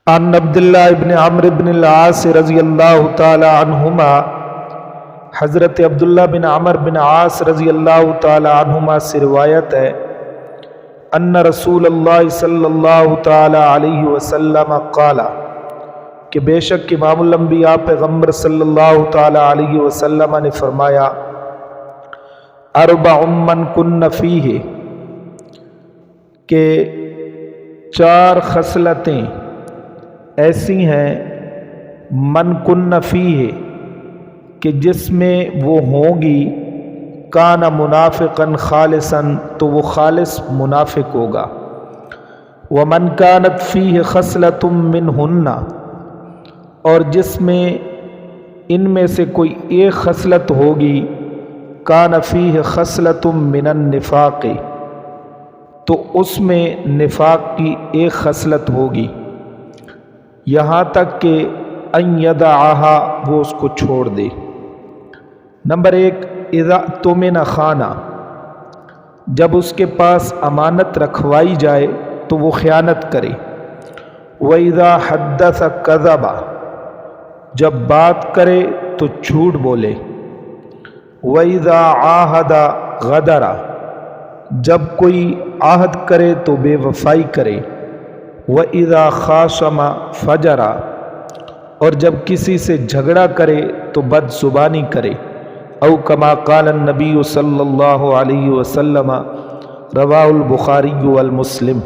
عن عبداللہ ابن عمرو بن العاص رضی اللہ تعالی عنہما، حضرت عبداللہ بن عمر بن عاص رضی اللہ تعالی عنہما سے روایت ہے، ان رسول اللہ صلی اللہ تعالی علیہ وسلم قال، کہ بے شک امام الانبیاء پیغمبر صلی اللہ تعالی علیہ وسلم نے فرمایا، اربع من کن فیہ، کہ 4 خصلتیں ایسی ہیں من کن فیہ، کہ جس میں وہ ہوں گی کان منافقا خالصا، تو وہ خالص منافق ہوگا، ومن کانت فیہ خصلۃ منہن، اور جس میں ان میں سے کوئی ایک خصلت ہوگی کان فیہ خصلۃ من النفاق، تو اس میں نفاق کی ایک خصلت ہوگی، یہاں تک کہ ان یدعھا، وہ اس کو چھوڑ دے۔ نمبر 1، اذا اؤتمن خان، جب اس کے پاس امانت رکھوائی جائے تو وہ خیانت کرے، وَإِذَا حَدَّثَ كَذَبَ، جب بات کرے تو جھوٹ بولے، وَإِذَا عَاهَدَ غَدَرَ، جب کوئی عہد کرے تو بے وفائی کرے، وَإِذَا خَاصَمَ فَجَرَ، اور جب کسی سے جھگڑا کرے تو بد زبانی کرے، او کما قال النبی صلی اللہ علیہ وسلم، رواہ البخاری والمسلم۔